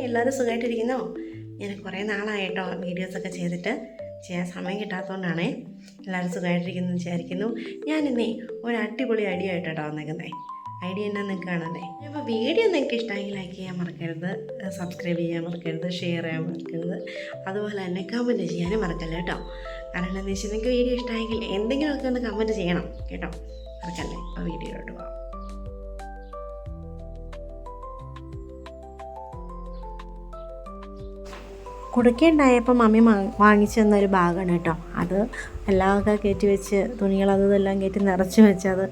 എല്ലാവരും സുഖമായിട്ടിരിക്കുന്നോ? ഞാൻ കുറേ നാളായിട്ടോ വീഡിയോസൊക്കെ ചെയ്തിട്ട് ചെയ്യാൻ സമയം കിട്ടാത്തതുകൊണ്ടാണേ. എല്ലാവരും സുഖമായിട്ടിരിക്കുന്നു വിചാരിക്കുന്നു. ഞാനിന്നേ ഒരു അടിപൊളി ഐഡിയ ആയിട്ടോ വന്നേക്കുന്നത്. ഐഡിയ എന്നാ നിങ്ങൾക്ക് കാണണ്ടേ? അപ്പോൾ വീഡിയോ നിങ്ങൾക്ക് ഇഷ്ടമെങ്കിൽ ലൈക്ക് ചെയ്യാൻ മറക്കരുത്, സബ്സ്ക്രൈബ് ചെയ്യാൻ മറക്കരുത്, ഷെയർ ചെയ്യാൻ മറക്കരുത്, അതുപോലെ തന്നെ കമൻറ്റ് ചെയ്യാനും മറക്കല്ല കേട്ടോ. കാരണം എന്താണെന്ന് വെച്ചാൽ നിങ്ങൾക്ക് വീഡിയോ ഇഷ്ടമെങ്കിൽ എന്തെങ്കിലുമൊക്കെ ഒന്ന് കമൻറ്റ് ചെയ്യണം കേട്ടോ, മറക്കല്ലേ. ആ വീഡിയോയിലോട്ട് പോകാം. കുടുക്കയുണ്ടായപ്പോൾ മമ്മി വാങ്ങിച്ചു തന്നൊരു ബാഗാണ് കേട്ടോ. അത് എല്ലാമൊക്കെ കയറ്റി വെച്ച് തുണികൾ അതെല്ലാം കയറ്റി നിറച്ച് വെച്ച് അത്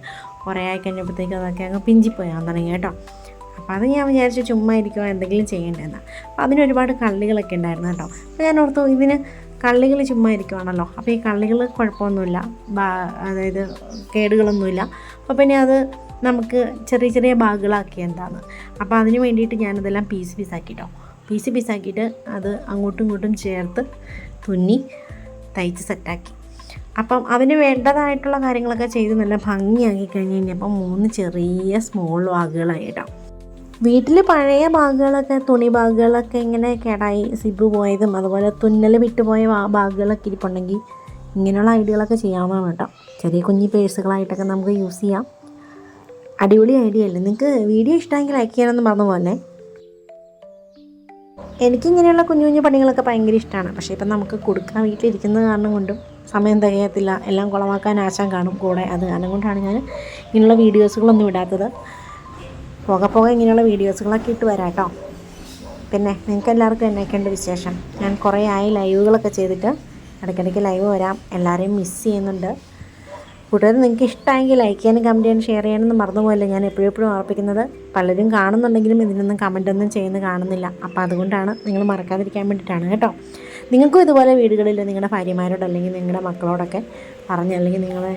കുറേ ആയി കഴിഞ്ഞപ്പോഴത്തേക്ക് അതൊക്കെ അങ്ങ് പിഞ്ചിപ്പോയാൻ തുടങ്ങി കേട്ടോ. അപ്പോൾ അത് ഞാൻ വിചാരിച്ചു ചുമ്മാ ഇരിക്കുമോ എന്തെങ്കിലും ചെയ്യേണ്ടതെന്ന്. അപ്പോൾ അതിനൊരുപാട് കള്ളികളൊക്കെ ഉണ്ടായിരുന്നു കേട്ടോ. അപ്പോൾ ഞാൻ ഓർത്തു ഇതിന് കള്ളികൾ ചുമ്മാ ഇരിക്കുവാണല്ലോ, അപ്പോൾ ഈ കള്ളികൾ കുഴപ്പമൊന്നുമില്ല, അതായത് കേടുകളൊന്നുമില്ല. അപ്പോൾ പിന്നെ അത് നമുക്ക് ചെറിയ ചെറിയ ബാഗുകളാക്കി എന്താണ്. അപ്പോൾ അതിന് വേണ്ടിയിട്ട് ഞാനതെല്ലാം പീസാക്കിട്ടോ. പീസാക്കിയിട്ട് അത് അങ്ങോട്ടും ഇങ്ങോട്ടും ചേർത്ത് തുന്നി തയ്ച്ച് സെറ്റാക്കി. അപ്പം അതിന് വേണ്ടതായിട്ടുള്ള കാര്യങ്ങളൊക്കെ ചെയ്ത് നല്ല ഭംഗിയാക്കി കഴിഞ്ഞ് കഴിഞ്ഞപ്പം 3 ചെറിയ സ്മോൾ ബാഗുകളായി കേട്ടോ. വീട്ടിൽ പഴയ ബാഗുകളൊക്കെ, തുണി ബാഗുകളൊക്കെ ഇങ്ങനെ കേടായി സിബ് പോയതും അതുപോലെ തുന്നൽ വിട്ടുപോയ ബാഗുകളൊക്കെ ഇരിപ്പുണ്ടെങ്കിൽ ഇങ്ങനെയുള്ള ഐഡിയകളൊക്കെ ചെയ്യാവുന്നതാണ് കേട്ടോ. ചെറിയ കുഞ്ഞി പേഴ്സുകളായിട്ടൊക്കെ നമുക്ക് യൂസ് ചെയ്യാം. അടിപൊളി ഐഡിയ അല്ലേ? നിങ്ങൾക്ക് വീഡിയോ ഇഷ്ടമെങ്കിൽ ലൈക്ക് ചെയ്യാനൊന്നും മറന്നു പോലെ. എനിക്കിങ്ങനെയുള്ള കുഞ്ഞു കുഞ്ഞു പണികളൊക്കെ ഭയങ്കര ഇഷ്ടമാണ്. പക്ഷേ ഇപ്പം നമുക്ക് കൊടുക്കാൻ വീട്ടിലിരിക്കുന്ന കാരണം കൊണ്ടും സമയം തികയത്തില്ല, എല്ലാം കുളമാക്കാൻ ആശാൻ കാണും കൂടെ. അത് കാരണം കൊണ്ടാണ് ഞാൻ ഇങ്ങനെയുള്ള വീഡിയോസുകളൊന്നും ഇടാത്തത്. പോകെ ഇങ്ങനെയുള്ള വീഡിയോസുകളൊക്കെ ഇട്ട് വരാം കേട്ടോ. പിന്നെ നിങ്ങൾക്ക് എല്ലാവർക്കും എന്നൊക്കെയുണ്ട് വിശേഷം? ഞാൻ കുറേ ആയി ലൈവുകളൊക്കെ ചെയ്തിട്ട്, ഇടയ്ക്കിടയ്ക്ക് ലൈവ് വരാം. എല്ലാവരെയും മിസ് ചെയ്യുന്നുണ്ട്. കൂട്ടുകാർ നിങ്ങൾക്ക് ഇഷ്ടമെങ്കിൽ ലൈക്ക് ചെയ്യാനും കമൻറ്റ് ചെയ്യാനും ഷെയർ ചെയ്യാനൊന്നും മറന്നുപോയില്ല. ഞാൻ എപ്പോഴും ഓർപ്പിക്കുന്നത്, പലരും കാണുന്നുണ്ടെങ്കിലും ഇതിനൊന്നും കമൻറ്റൊന്നും ചെയ്യുന്നത് കാണുന്നില്ല. അപ്പോൾ അതുകൊണ്ടാണ്, നിങ്ങൾ മറക്കാതിരിക്കാൻ വേണ്ടിയിട്ടാണ് കേട്ടോ. നിങ്ങൾക്കും ഇതുപോലെ വീടുകളിൽ നിങ്ങളുടെ ഭാര്യമാരോട് അല്ലെങ്കിൽ നിങ്ങളുടെ മക്കളോടൊക്കെ പറഞ്ഞ്, അല്ലെങ്കിൽ നിങ്ങളുടെ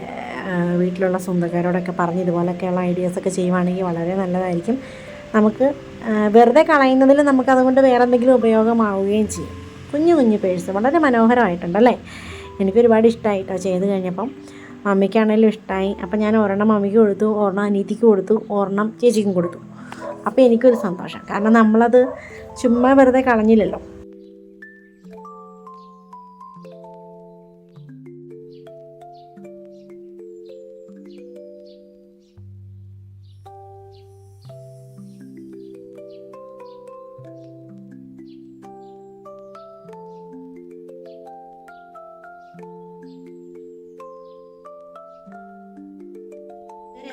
വീട്ടിലുള്ള സ്വന്തക്കാരോടൊക്കെ പറഞ്ഞ് ഇതുപോലെയൊക്കെയുള്ള ഐഡിയാസൊക്കെ ചെയ്യുവാണെങ്കിൽ വളരെ നല്ലതായിരിക്കും. നമുക്ക് വെറുതെ കളയുന്നതിൽ നമുക്കതുകൊണ്ട് വേറെ എന്തെങ്കിലും ഉപയോഗമാവുകയും ചെയ്യും. കുഞ്ഞു കുഞ്ഞു പേഴ്സ് വളരെ മനോഹരമായിട്ടുണ്ടല്ലേ. എനിക്കൊരുപാട് ഇഷ്ടമായിട്ടോ ചെയ്ത് കഴിഞ്ഞപ്പം. മമ്മിക്കാണെങ്കിലും ഇഷ്ടമായി. അപ്പം ഞാൻ ഒരെണ്ണം മമ്മിക്ക് കൊടുത്തു, ഒരെണ്ണം അനീതിക്ക് കൊടുത്തു, ഒരെണ്ണം ചേച്ചിക്കും കൊടുത്തു. അപ്പോൾ എനിക്കൊരു സന്തോഷം, കാരണം നമ്മളത് ചുമ്മാ വെറുതെ കളഞ്ഞില്ലല്ലോ.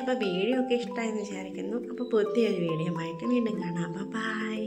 അപ്പോൾ വീഡിയോ ഒക്കെ ഇഷ്ടമായെന്ന് വിചാരിക്കുന്നു. അപ്പോൾ പുതിയൊരു വീഡിയോ ആയിട്ട് വീണ്ടും കാണാം. ബൈ.